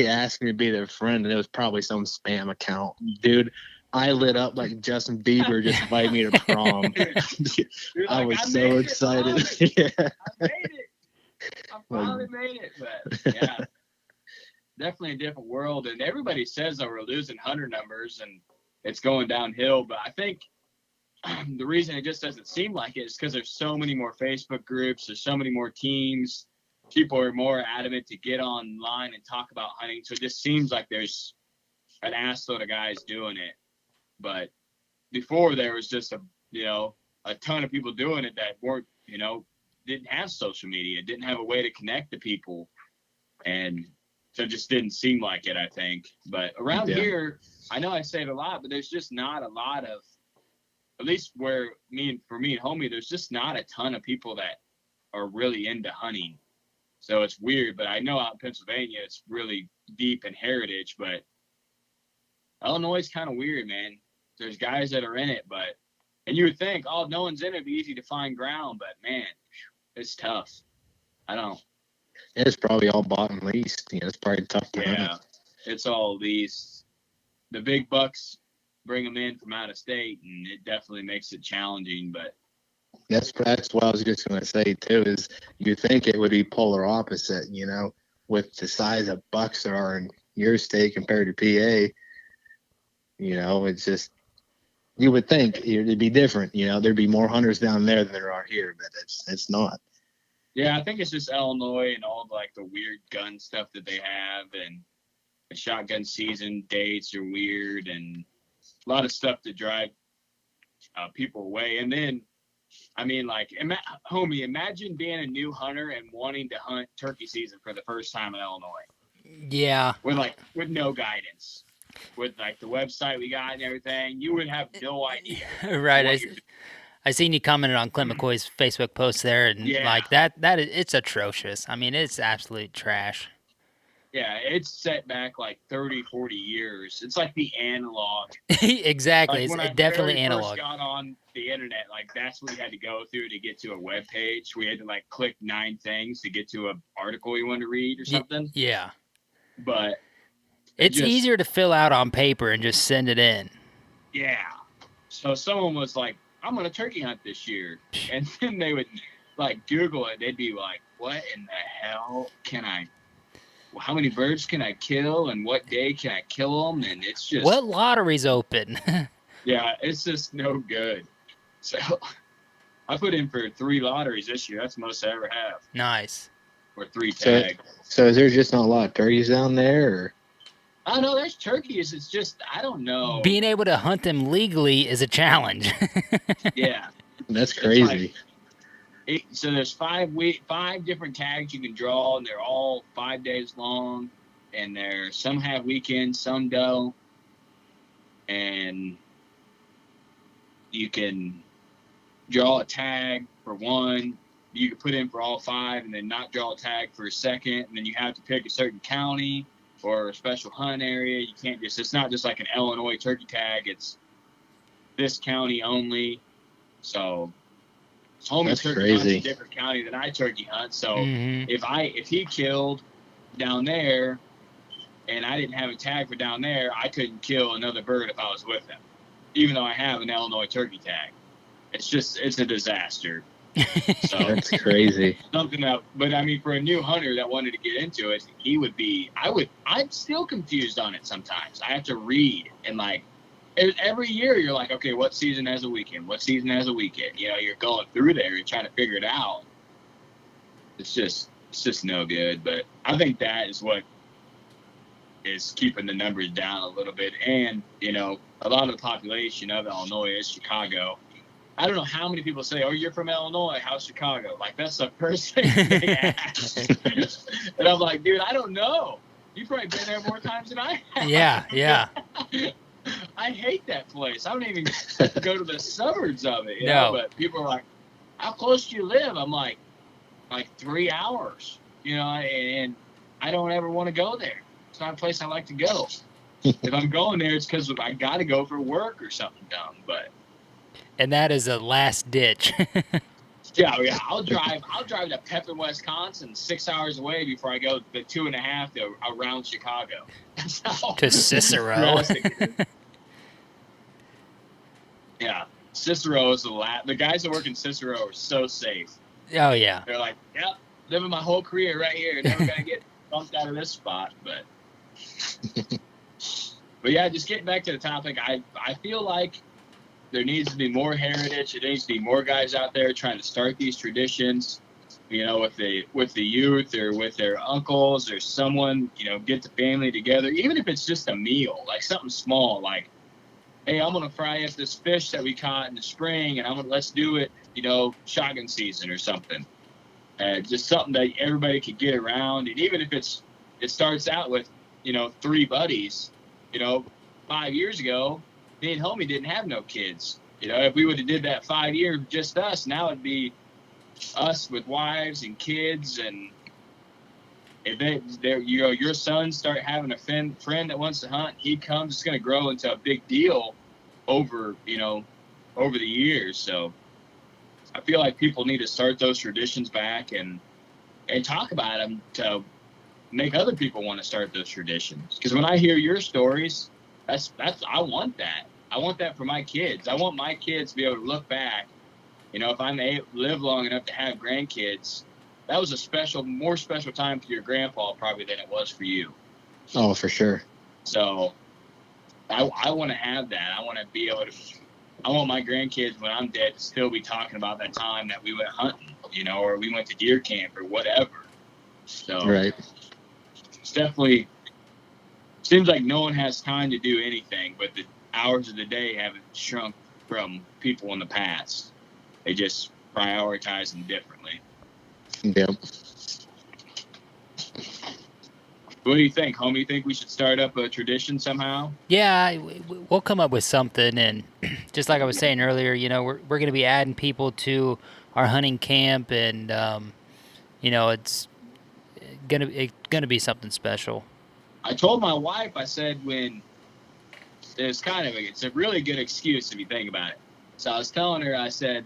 asked me to be their friend, and it was probably some spam account. Dude, I lit up like Justin Bieber just invited me to prom. I was so excited. Yeah. I made it. I finally made it. But yeah, definitely a different world. And everybody says that we're losing hunter numbers and it's going downhill. But I think the reason it just doesn't seem like it is because there's so many more Facebook groups. There's so many more teams. People are more adamant to get online and talk about hunting. So it just seems like there's an assload of guys doing it. But before there was just a ton of people doing it that weren't, didn't have social media, didn't have a way to connect to people. And so it just didn't seem like it, I think. But around here, I know I say it a lot, but there's just not a lot of, at least for me and homie, there's just not a ton of people that are really into hunting. So it's weird, but I know out in Pennsylvania, it's really deep in heritage, but Illinois is kind of weird, man. There's guys that are in it, and you would think, oh, if no one's in it, it'd be easy to find ground, but man, it's tough. I don't. It's probably all bought and leased. It's probably tough to hunt. It's all leased. the big bucks bring them in from out of state, and it definitely makes it challenging. But That's what I was just going to say too. Is you think it would be polar opposite, with the size of bucks that are in your state compared to PA. It's just you would think it'd be different. There'd be more hunters down there than there are here, but it's not. yeah, I think it's just Illinois and all like the weird gun stuff that they have, and the shotgun season dates are weird, and a lot of stuff to drive people away. And then, I mean, like, homie, imagine being a new hunter and wanting to hunt turkey season for the first time in Illinois. Yeah. With no guidance. With like the website we got and everything, you would have no idea. Right. I seen you commented on Clint McCoy's Facebook post there, and like that it's atrocious. I mean, it's absolute trash. Yeah, it's set back like 30, 40 years. It's like the analog. Exactly. Like it's definitely analog. analog. First got on the internet, like that's what you had to go through to get to a web page. We had to like click 9 things to get to an article you wanted to read or something. Yeah. But it's easier to fill out on paper and just send it in. Yeah. So someone was like, I'm going to turkey hunt this year. And then they would like Google it. They'd be like, what in the hell how many birds can I kill? And what day can I kill them? And it's just. What lottery's open? Yeah, it's just no good. So I put in for 3 lotteries this year. That's the most I ever have. Nice. Or 3 tags. So is there just not a lot of turkeys down there? Or? I don't know. There's turkeys. It's just, I don't know. Being able to hunt them legally is a challenge. Yeah. That's crazy. So there's 5 different tags you can draw, and they're all 5 days long. And some have weekends, some don't. And you can draw a tag for one. You can put in for all 5 and then not draw a tag for a second. And then you have to pick a certain county or a special hunt area. You can't it's not just like an Illinois turkey tag. It's this county only. So homie turkey hunts a different county than I turkey hunt. So if he killed down there and I didn't have a tag for down there, I couldn't kill another bird if I was with him, even though I have an Illinois turkey tag. It's a disaster. So that's crazy. But I mean, for a new hunter that wanted to get into it, I'm still confused on it sometimes. I have to read, and like every year you're like, okay, what season has a weekend? What season has a weekend? You're going through there, you're trying to figure it out. It's just no good. But I think that is what is keeping the numbers down a little bit. And, a lot of the population of Illinois is Chicago. I don't know how many people say, oh, you're from Illinois, how's Chicago? Like, that's the first thing they ask. And I'm like, dude, I don't know. You've probably been there more times than I have. Yeah. I hate that place. I don't even go to the suburbs of it. But people are like, how close do you live? I'm like 3 hours, and I don't ever want to go there. It's not a place I like to go. If I'm going there, it's because I got to go for work or something dumb. And that is a last ditch. Yeah. I'll drive to Pepin, Wisconsin, 6 hours away before I go the 2.5 to around Chicago. To Cicero. Yeah, Cicero is the guys that work in Cicero are so safe. Oh yeah. They're like, yep, living my whole career right here. Never gonna get bumped out of this spot, but yeah, just getting back to the topic, I feel like there needs to be more heritage. There needs to be more guys out there trying to start these traditions, with the youth or with their uncles or someone, get the family together, even if it's just a meal, like something small, like, hey, I'm going to fry up this fish that we caught in the spring and let's do it, shotgun season or something. Just something that everybody could get around. And even if it starts out with, 3 buddies, 5 years ago, me and homie didn't have no kids. If we would have did that 5 years, just us, now it'd be us with wives and kids. And if your sons start having a friend that wants to hunt, he comes, it's going to grow into a big deal over the years. So I feel like people need to start those traditions back and talk about them to make other people want to start those traditions. Because when I hear your stories, I want that. I want that for my kids. I want my kids to be able to look back. If I may live long enough to have grandkids, that was a more special time for your grandpa probably than it was for you. Oh, for sure. So I want to have that. I want to be able to. I want my grandkids when I'm dead to still be talking about that time that we went hunting, or we went to deer camp or whatever. So Right. it's definitely seems like no one has time to do anything, but the hours of the day haven't shrunk from people in the past. They just prioritize them differently. Yep. What do you think, homie? You think we should start up a tradition somehow? Yeah, we'll come up with something, and just like I was saying earlier, we're going to be adding people to our hunting camp, and it's gonna be something special. I told my wife, I said when it's a really good excuse if you think about it. So I was telling her, I said,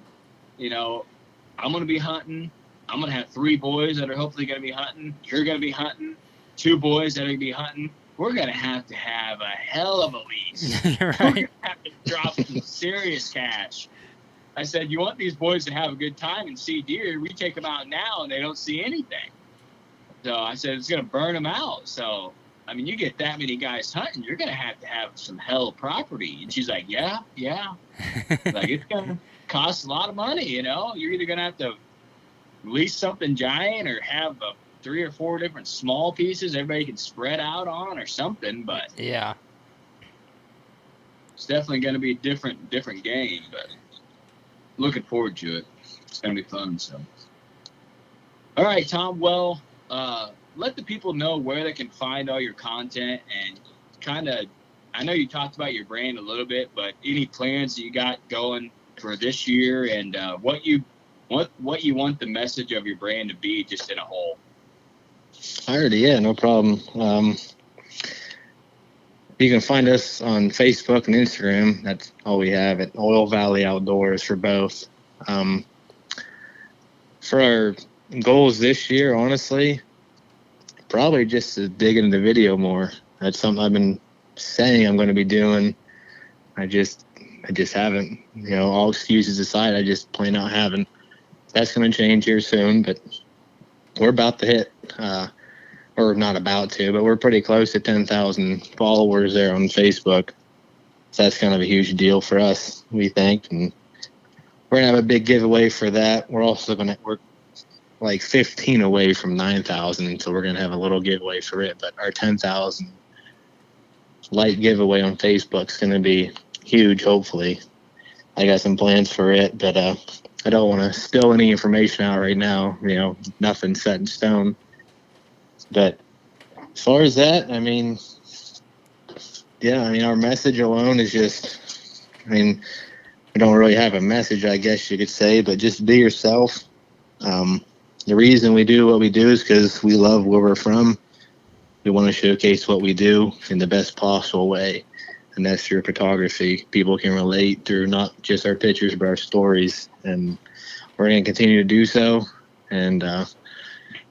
I'm going to be hunting. I'm going to have 3 boys that are hopefully going to be hunting. You're going to be hunting. 2 boys that are going to be hunting. We're going to have a hell of a lease. Right. We're going to have to drop some serious cash. I said, you want these boys to have a good time and see deer. We take them out now and they don't see anything. So I said, it's going to burn them out. So, you get that many guys hunting, you're going to have some hell property. And she's like, yeah. Like, it's going to cost a lot of money, You're either going to have to lease something giant or have 3 or 4 different small pieces everybody can spread out on or something. But yeah, it's definitely going to be a different game. But looking forward to it. It's going to be fun. So, all right, Tom. Well, let the people know where they can find all your content and I know you talked about your brand a little bit, but any plans that you got going for this year and what you want the message of your brand to be just in a whole. Alrighty, yeah, no problem. You can find us on Facebook and Instagram. That's all we have at Oil Valley Outdoors for both. For our goals this year, honestly, probably just to dig into video more. That's something I've been saying I'm going to be doing. I just haven't. All excuses aside, I just plain out haven't. That's going to change here soon, but we're about to hit, or not about to, but we're pretty close to 10,000 followers there on Facebook. So that's kind of a huge deal for us, we think. And we're going to have a big giveaway for that. We're also going to work like 15 away from 9,000, so we're going to have a little giveaway for it. But our 10,000 light giveaway on Facebook is going to be huge, hopefully. I got some plans for it, but I don't want to spill any information out right now. Nothing's set in stone. But as far as that, our message alone is just, we don't really have a message, I guess you could say, but just be yourself. The reason we do what we do is because we love where we're from. We want to showcase what we do in the best possible way, and that's through photography. People can relate through not just our pictures, but our stories, and we're going to continue to do so, and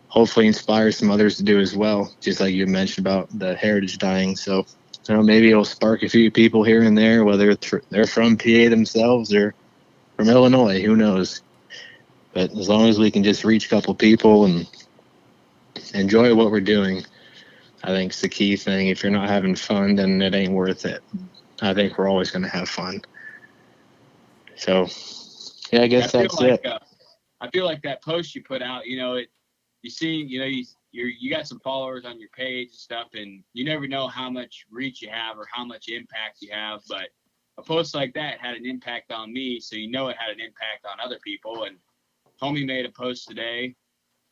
hopefully inspire some others to do as well, just like you mentioned about the heritage dying. So maybe it'll spark a few people here and there, whether they're from PA themselves or from Illinois, who knows. But as long as we can just reach a couple people and enjoy what we're doing, I think it's the key thing. If you're not having fun, then it ain't worth it. I think we're always going to have fun. So, yeah, I guess that's it. I feel like that post you put out, you see, you got some followers on your page and stuff, and you never know how much reach you have or how much impact you have. But a post like that had an impact on me, so it had an impact on other people. And homie made a post today,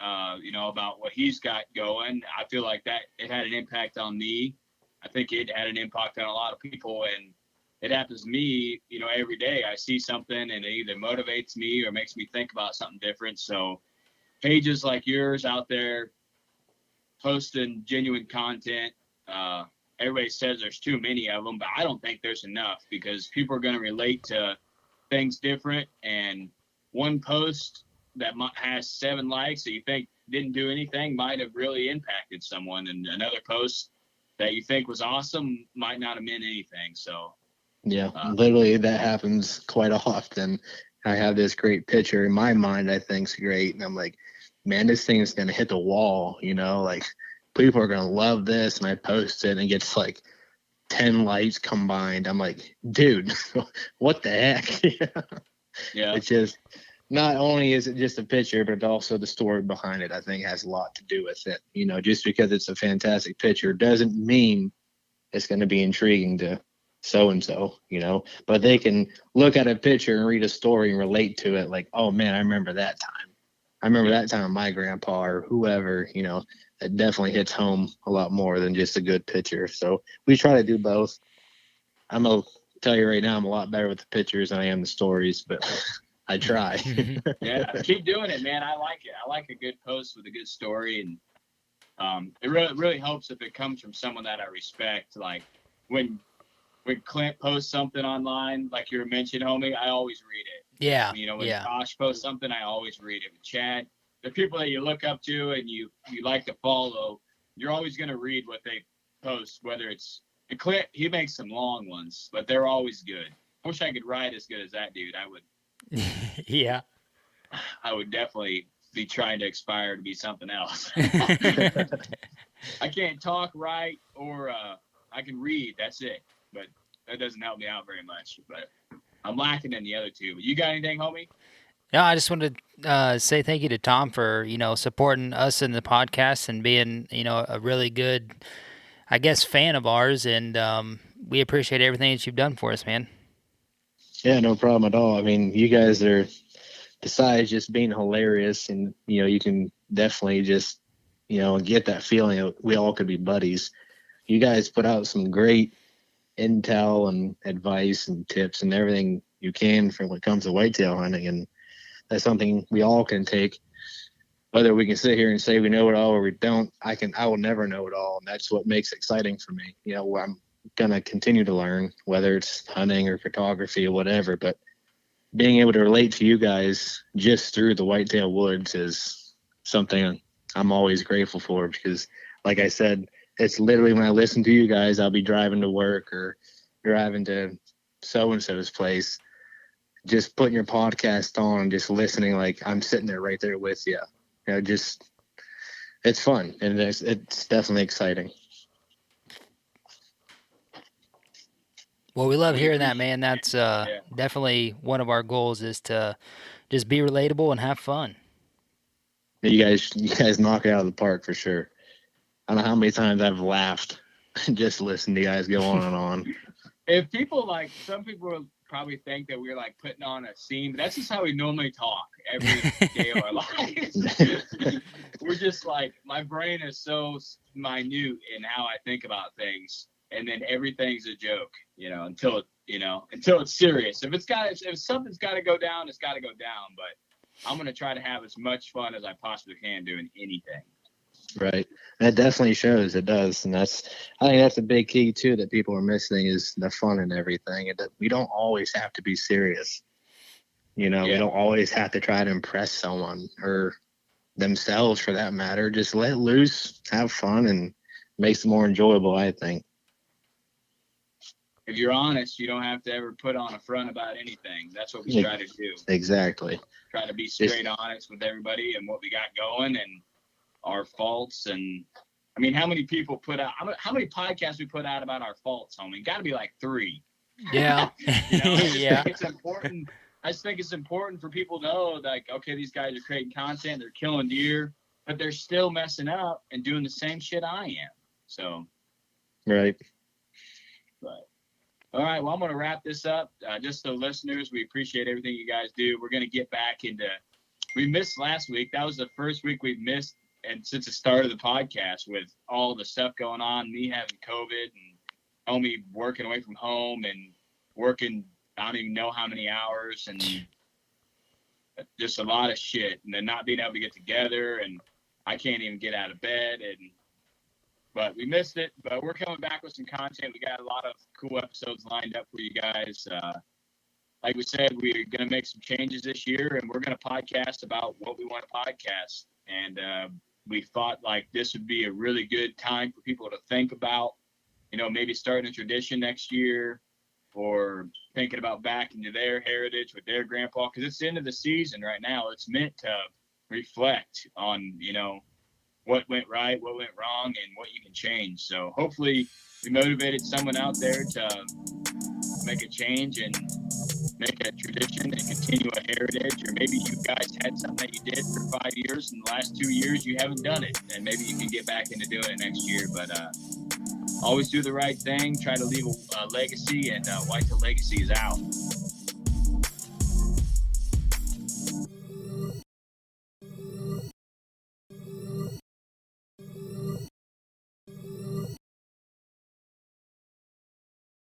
about what he's got going. I feel like that it had an impact on me. I think it had an impact on a lot of people, and it happens to me, every day. I see something and it either motivates me or makes me think about something different. So pages like yours out there posting genuine content. Everybody says there's too many of them, but I don't think there's enough because people are going to relate to things different. And one post that has 7 likes that you think didn't do anything might have really impacted someone. And another post that you think was awesome might not have meant anything. So Yeah, literally that happens quite often. I have this great picture in my mind I think's great, and I'm like, man, this thing is gonna hit the wall, like people are gonna love this, and I post it and it gets like 10 likes combined. I'm like, dude, what the heck? yeah, It's just, not only is it just a picture, but also the story behind it, I think, has a lot to do with it. Just because it's a fantastic picture doesn't mean it's going to be intriguing to so and so, but they can look at a picture and read a story and relate to it, like, oh man, I remember that time. I remember that time my grandpa or whoever, it definitely hits home a lot more than just a good picture. So we try to do both. I'm going to tell you right now, I'm a lot better with the pictures than I am the stories, but I try. Yeah, keep doing it, man. I like it. I like a good post with a good story, and it really helps if it comes from someone that I respect. Like when Clint posts something online, like you were mentioning, homie, I always read it. Yeah. When Josh posts something, I always read it. With Chad, the people that you look up to and you like to follow, you're always going to read what they post, whether it's and Clint, he makes some long ones, but they're always good. I wish I could write as good as that dude. Yeah. I would definitely be trying to aspire to be something else. I can't talk, write, or I can read. That's it. But that doesn't help me out very much. But I'm lacking in the other two. You got anything, homie? No, I just wanted to say thank you to Tom for, supporting us in the podcast and being, a really good, I guess, fan of ours. And we appreciate everything that you've done for us, man. Yeah, no problem at all. I mean, you guys are, besides just being hilarious, and you can definitely just get that feeling that we all could be buddies. You guys put out some great intel and advice and tips and everything you can from when it comes to whitetail hunting, and that's something we all can take. Whether we can sit here and say we know it all or we don't, I will never know it all, and that's what makes it exciting for me. I'm gonna continue to learn, whether it's hunting or photography or whatever, but being able to relate to you guys just through the whitetail woods is something I'm always grateful for, because like I said, it's literally when I listen to you guys, I'll be driving to work or driving to so-and-so's place, just putting your podcast on and just listening, like I'm sitting there right there with you. Just, it's fun, and it's definitely exciting. Well, we love hearing that, man. That's definitely one of our goals, is to just be relatable and have fun. You guys knock it out of the park for sure. I don't know how many times I've laughed just listening to you guys go on and on. If people some people will probably think that we're like putting on a scene, but that's just how we normally talk every day of our lives. We're just like, my brain is so minute in how I think about things, and then everything's a joke, until it's serious. If something's got to go down, it's got to go down. But I'm gonna try to have as much fun as I possibly can doing anything. Right. That definitely shows. It does. And I think that's a big key too, that people are missing, is the fun and everything. And that we don't always have to be serious. We don't always have to try to impress someone or themselves for that matter. Just let loose, have fun, and makes it more enjoyable, I think. If you're honest, you don't have to ever put on a front about anything. That's what we try to do. Exactly. Try to be straight honest with everybody and what we got going and our faults. And I mean, how many people how many podcasts we put out about our faults, homie? Got to be like 3. Yeah. Yeah. It's important. I just think it's important for people to know, like, okay, these guys are creating content, they're killing deer, but they're still messing up and doing the same shit I am. So. Right. But. All right, well, I'm going to wrap this up. Just so listeners, we appreciate everything you guys do. We're going to get back into. We missed last week. That was the first week we've missed, and since the start of the podcast, with all the stuff going on, me having COVID and homie working away from home and working, I don't even know how many hours, and just a lot of shit, and then not being able to get together, and I can't even get out of bed, but we missed it. But we're coming back with some content. We got a lot of cool episodes lined up for you guys. Like we said, we're going to make some changes this year, and we're going to podcast about what we want to podcast. And we thought like this would be a really good time for people to think about maybe starting a tradition next year, or thinking about back into their heritage with their grandpa, because it's the end of the season right now. It's meant to reflect on, what went right, what went wrong, and what you can change. So hopefully we motivated someone out there to make a change and make a tradition and continue a heritage. Or maybe you guys had something that you did for 5 years, and the last 2 years you haven't done it, and maybe you can get back into doing it next year. But always do the right thing, try to leave a legacy, and Whitetail Legacy is out.